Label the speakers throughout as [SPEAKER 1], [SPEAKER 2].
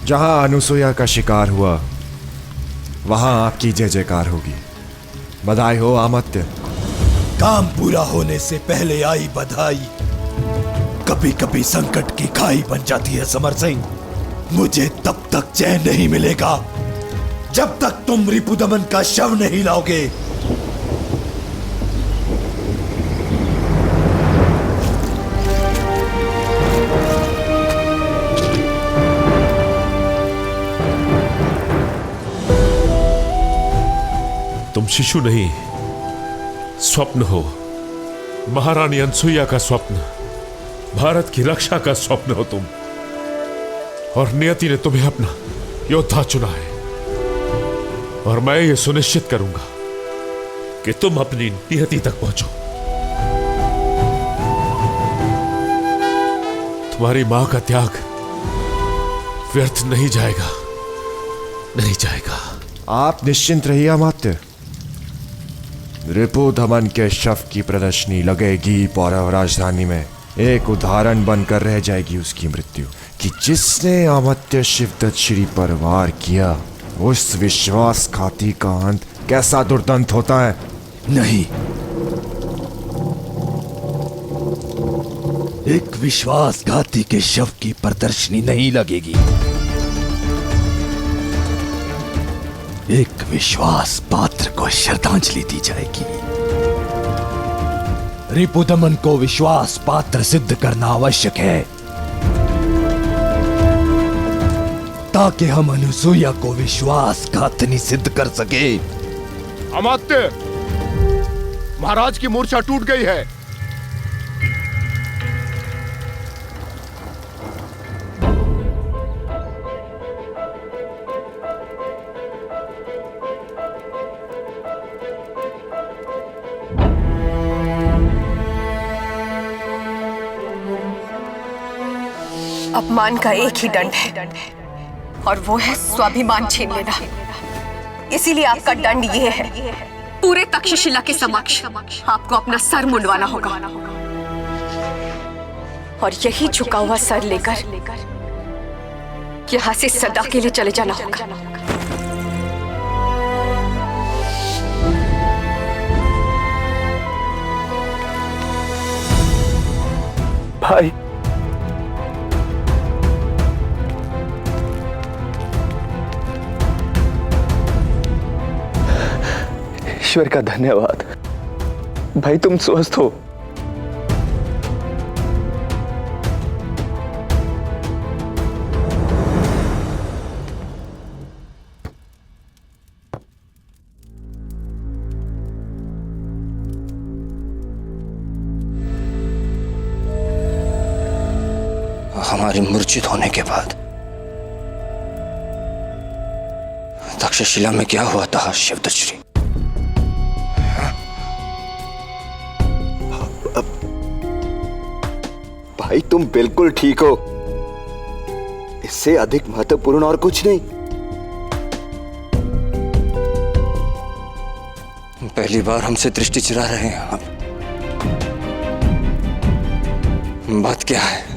[SPEAKER 1] जहां अनुसुईया का शिकार हुआ वहां आपकी जय जयकार होगी। बधाई हो अमात्य।
[SPEAKER 2] काम पूरा होने से पहले आई बधाई कभी कभी संकट की खाई बन जाती है समर सिंह। मुझे तब तक चैन नहीं मिलेगा जब तक तुम रिपुदमन का शव नहीं लाओगे।
[SPEAKER 3] तुम शिशु नहीं, स्वप्न हो। महारानी अनसुईया का स्वप्न, भारत की रक्षा का स्वप्न हो तुम। और नियति ने तुम्हें अपना योद्धा चुना है और मैं ये सुनिश्चित करूंगा कि तुम अपनी नियति तक पहुंचो। तुम्हारी मां का त्याग व्यर्थ नहीं जाएगा, नहीं जाएगा।
[SPEAKER 1] आप निश्चिंत रहिए अमात्य। रिपुदमन के शव की प्रदर्शनी लगेगी पौरव राजधानी में। एक उदाहरण बनकर रह जाएगी उसकी मृत्यु कि जिसने अमात्य शिवदत्त श्री पर वार किया उस विश्वासघाती का अंत कैसा दुर्दांत होता है।
[SPEAKER 2] नहीं, एक विश्वासघाती के शव की प्रदर्शनी नहीं लगेगी। एक विश्वास पात्र को श्रद्धांजलि दी जाएगी। रिपुदमन को विश्वास पात्र सिद्ध करना आवश्यक है ताकि हम अनुसुईया को विश्वासघातिनी सिद्ध कर सके।
[SPEAKER 4] अमात्य, महाराज की मूर्छा टूट गई है।
[SPEAKER 5] अपमान का एक ही दंड है और वो है स्वाभिमान छीन लेना। इसीलिए आपका दंड ये है, पूरे तक्षशिला के समक्ष आपको अपना सर मुंडवाना होगा और यही झुका हुआ सर लेकर यहाँ से सदा के लिए चले जाना होगा।
[SPEAKER 6] भाई, ईश्वर का धन्यवाद। भाई तुम स्वस्थ हो।
[SPEAKER 7] हमारे मूर्छित होने के बाद तक्षशिला में क्या हुआ था शिवदत्त श्री?
[SPEAKER 6] भाई तुम बिल्कुल ठीक हो। इससे अधिक महत्वपूर्ण और कुछ नहीं।
[SPEAKER 7] पहली बार हमसे दृष्टि चुरा रहे हैं आप। बात क्या है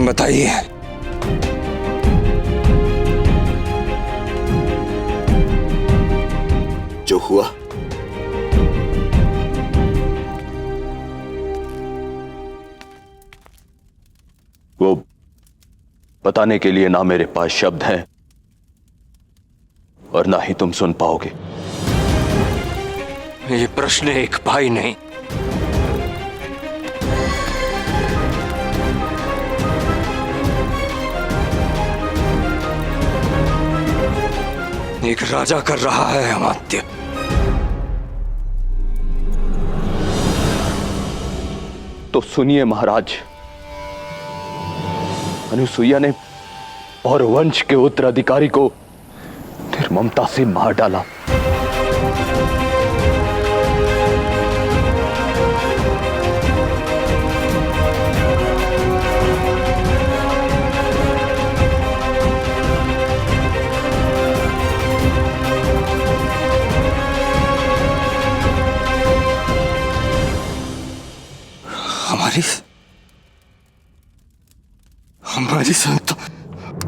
[SPEAKER 7] बताइए।
[SPEAKER 6] जो हुआ वो बताने के लिए ना मेरे पास शब्द हैं और ना ही तुम सुन पाओगे।
[SPEAKER 7] ये प्रश्न एक भाई नहीं, एक राजा कर रहा है अमात्य।
[SPEAKER 6] तो सुनिए महाराज, अनुसुईया ने और वंश के उत्तराधिकारी को निर्ममता से मार डाला।
[SPEAKER 7] हमारी संतान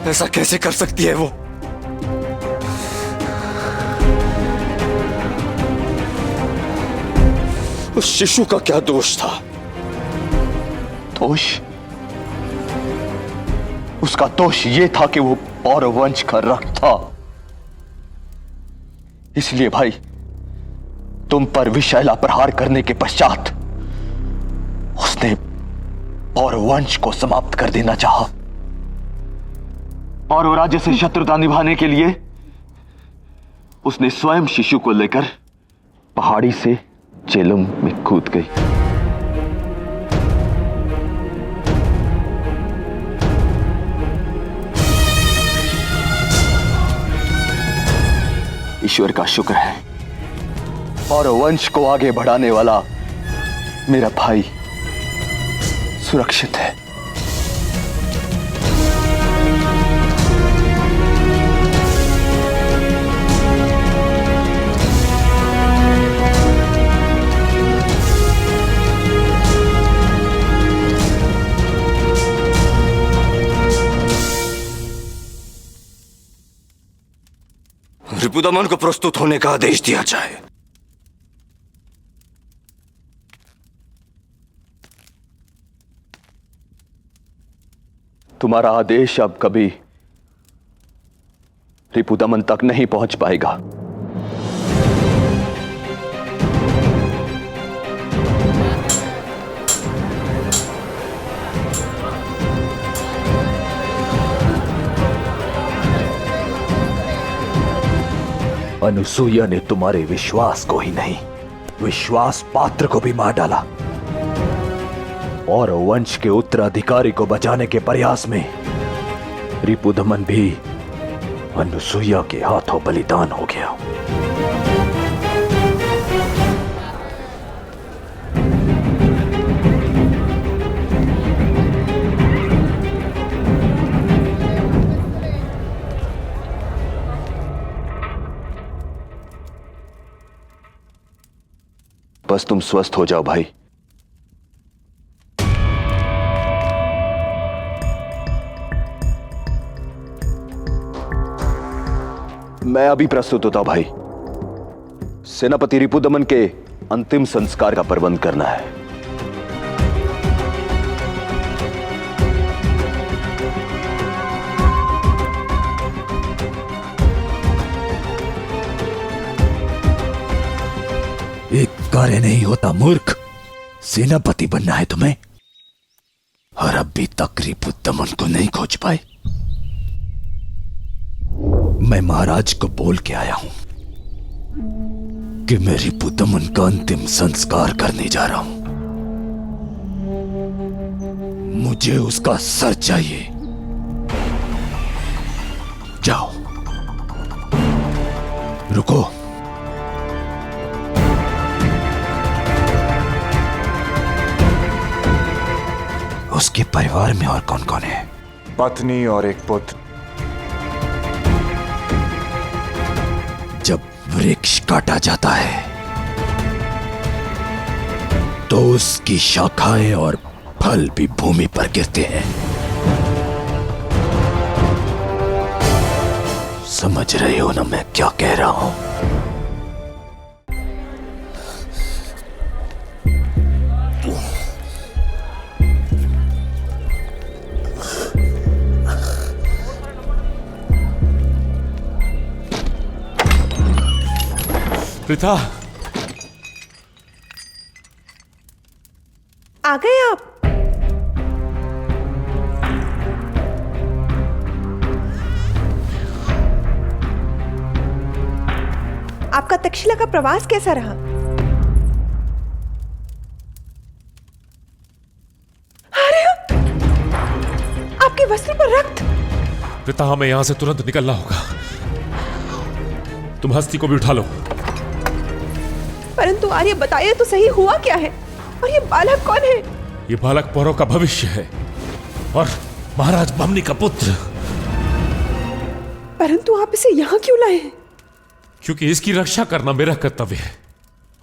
[SPEAKER 7] ऐसा कैसे कर सकती है वो? उस शिशु का क्या दोष था?
[SPEAKER 6] दोष? उसका दोष यह था कि वो पौरव वंश का रक्त था। इसलिए भाई, तुम पर विषैला प्रहार करने के पश्चात उसने पौरव वंश को समाप्त कर देना चाहा और राज्य से शत्रुता निभाने के लिए उसने स्वयं शिशु को लेकर पहाड़ी से झेलम में कूद गई। ईश्वर का शुक्र है और वंश को आगे बढ़ाने वाला मेरा भाई सुरक्षित है।
[SPEAKER 7] रिपुदमन को प्रस्तुत होने का आदेश दिया जाए।
[SPEAKER 6] तुम्हारा आदेश अब कभी रिपुदमन तक नहीं पहुंच पाएगा। अनुसूया ने तुम्हारे विश्वास को ही नहीं, विश्वास पात्र को भी मार डाला और वंश के उत्तराधिकारी को बचाने के प्रयास में रिपुदमन भी अनुसूया के हाथों बलिदान हो गया। बस तुम स्वस्थ हो जाओ भाई। मैं अभी प्रस्तुत होता हूं भाई। सेनापति रिपुदमन के अंतिम संस्कार का प्रबंध करना है।
[SPEAKER 2] एक कार्य नहीं होता मूर्ख, सेनापति बनना है तुम्हें और अभी तक रिपुदमन को नहीं खोज पाए। मैं महाराज को बोल के आया हूं कि मैं रिपुदमन का अंतिम संस्कार करने जा रहा हूं। मुझे उसका सर चाहिए। जाओ, रुको। उसके परिवार में और कौन कौन है?
[SPEAKER 1] पत्नी और एक पुत्र।
[SPEAKER 2] जब वृक्ष काटा जाता है तो उसकी शाखाएं और फल भी भूमि पर गिरते हैं। समझ रहे हो ना मैं क्या कह रहा हूं?
[SPEAKER 3] प्रीता,
[SPEAKER 8] आ गए आप? आपका तक्षशिला का प्रवास कैसा रहा? अरे, आपके वस्त्र पर रक्त।
[SPEAKER 3] प्रीता, हमें यहां से तुरंत निकलना होगा। तुम हस्ती को भी उठा लो।
[SPEAKER 8] परंतु आर्य, बताइए तो सही, हुआ क्या है? और ये बालक कौन है?
[SPEAKER 3] ये बालक पौरव का भविष्य है और महाराज बमनी का पुत्र।
[SPEAKER 8] परंतु आप इसे यहां क्यों लाए?
[SPEAKER 3] क्योंकि इसकी रक्षा करना मेरा कर्तव्य है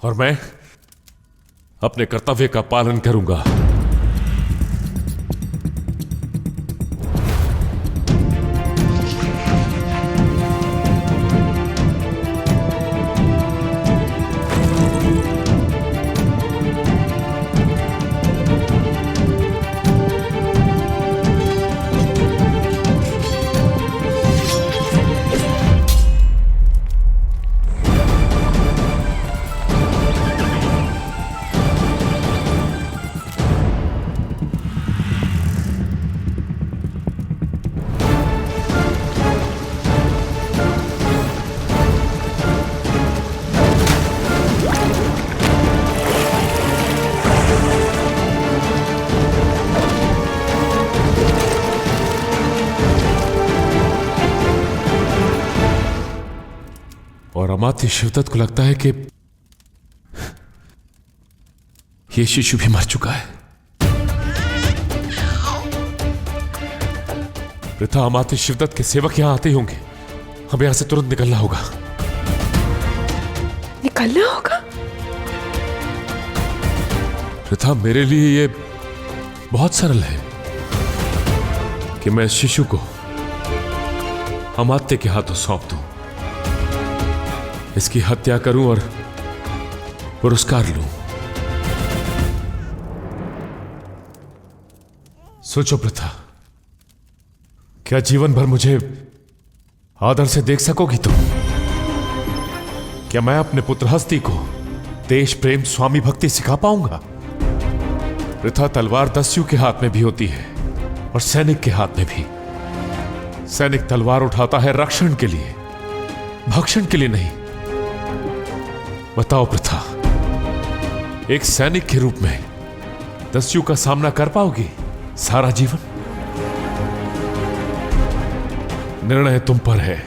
[SPEAKER 3] और मैं अपने कर्तव्य का पालन करूंगा। और अमात्य शिवदत्त को लगता है कि ये शिशु भी मर चुका है। वृथा अमात्य शिवदत्त के सेवक यहां आते ही होंगे। हमें यहां से तुरंत निकलना होगा।
[SPEAKER 8] निकलना होगा?
[SPEAKER 3] वृथा, मेरे लिए ये बहुत सरल है कि मैं इस शिशु को अमात्य के हाथों सौंप दूं, इसकी हत्या करूं और पुरस्कार लूं। सोचो वृथा, क्या जीवन भर मुझे आदर से देख सकोगी तुम? क्या मैं अपने पुत्र हस्ती को देश प्रेम स्वामी भक्ति सिखा पाऊंगा? वृथा, तलवार दस्यु के हाथ में भी होती है और सैनिक के हाथ में भी। सैनिक तलवार उठाता है रक्षण के लिए, भक्षण के लिए नहीं। बताओ वृथा, एक सैनिक के रूप में दस्यु का सामना कर पाओगी सारा जीवन? निर्णय तुम पर है।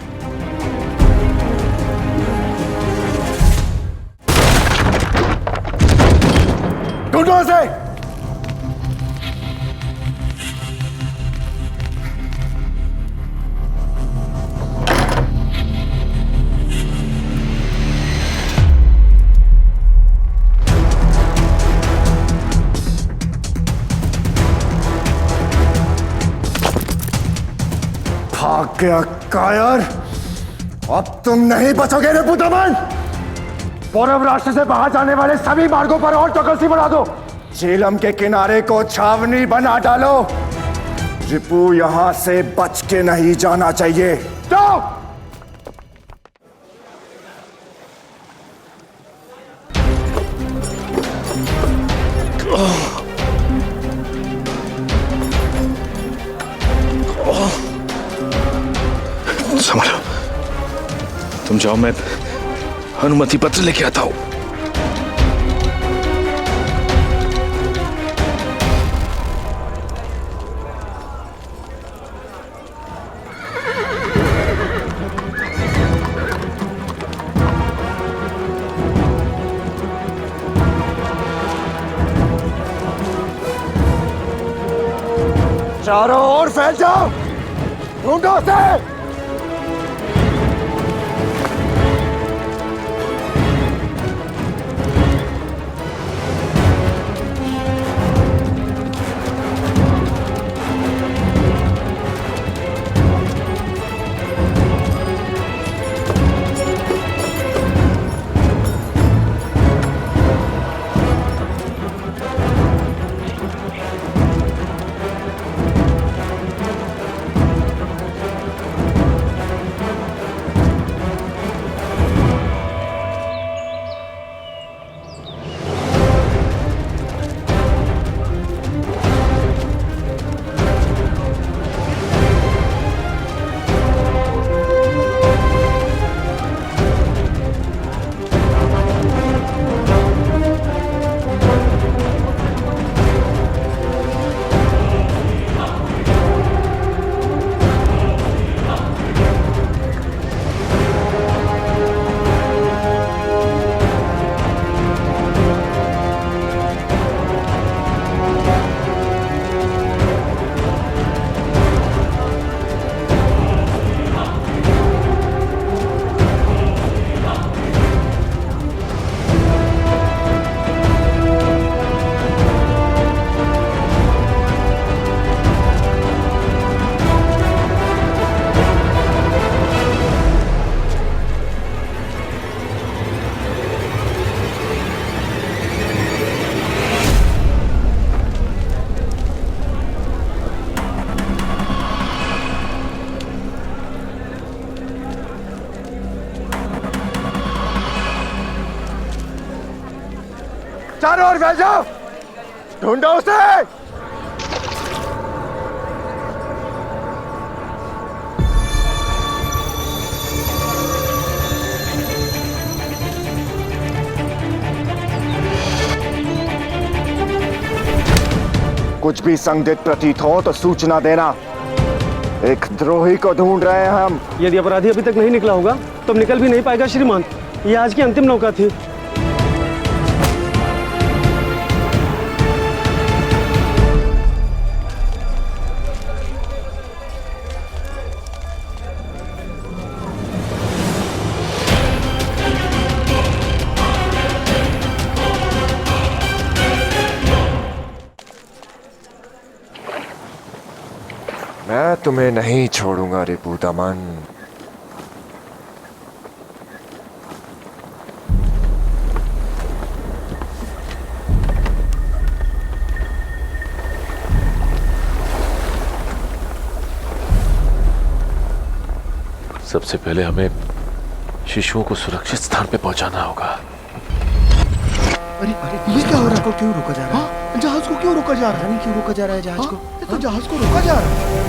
[SPEAKER 2] ढूंढो उसे। भाग गया कायर। अब तुम नहीं बचोगे रे पुत्रमन। पौरव राष्ट्र से बाहर जाने वाले सभी मार्गों पर और चौकसी बढ़ा दो। झीलम के किनारे को छावनी बना डालो। रिपु यहां से बच के नहीं जाना चाहिए। जाओ।
[SPEAKER 9] संभालो, तुम जाओ, मैं अनुमति पत्र लेके आता हूं।
[SPEAKER 2] चारों ओर फैल जाओ। ढूंढो उसे। चारों ओर फैल जाओ। ढूंढो उसे। कुछ भी संदिग्ध प्रतीत हो तो सूचना देना। एक द्रोही को ढूंढ रहे हैं हम।
[SPEAKER 10] यदि अपराधी अभी तक नहीं निकला होगा तो अब निकल भी नहीं पाएगा श्रीमान। ये आज की अंतिम नौका थी।
[SPEAKER 1] मैं तुम्हें नहीं छोड़ूंगा रिपु दमन।
[SPEAKER 3] सबसे पहले हमें शिशुओं को सुरक्षित स्थान पे पहुंचाना होगा।
[SPEAKER 2] अरे ये क्या हो रहा है? क्यों रोका जा रहा है? जहाज को क्यों रोका जा रहा है? क्यों रोका जा रहा है जहाज को? ये तो जहाज को रोका जा रहा है।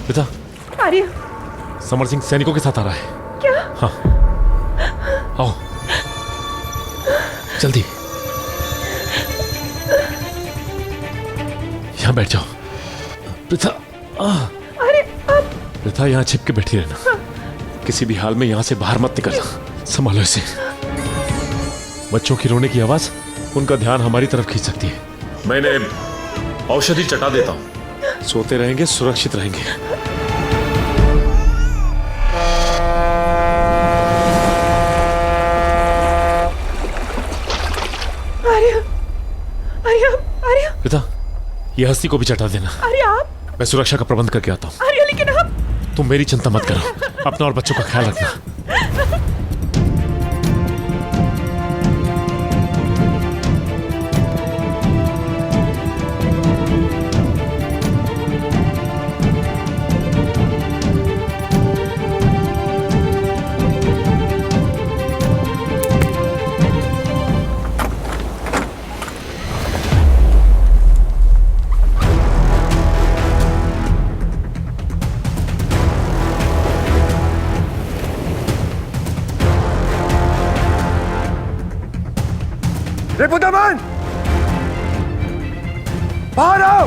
[SPEAKER 3] पिता,
[SPEAKER 8] आर्य,
[SPEAKER 3] समर सिंह सैनिकों के साथ आ रहा है।
[SPEAKER 8] क्या?
[SPEAKER 3] हाँ, आओ जल्दी, यहाँ बैठ जाओ। पृथा,
[SPEAKER 8] अरे अब
[SPEAKER 3] पृथा यहाँ छिप के बैठी रहना। किसी भी हाल में यहाँ से बाहर मत निकलना। संभालो इसे। बच्चों की रोने की आवाज उनका ध्यान हमारी तरफ खींच सकती है। मैं इन्हें औषधि चटा देता हूँ। सोते रहेंगे, सुरक्षित रहेंगे। पिता, ये हस्ती को भी चटा देना।
[SPEAKER 8] अरे आप?
[SPEAKER 3] मैं सुरक्षा का प्रबंध करके आता हूँ।
[SPEAKER 8] अरे लेकिन आप?
[SPEAKER 3] तुम मेरी चिंता मत करो। अपना और बच्चों का ख्याल रखना।
[SPEAKER 1] रिपु दमन, बाहर आओ।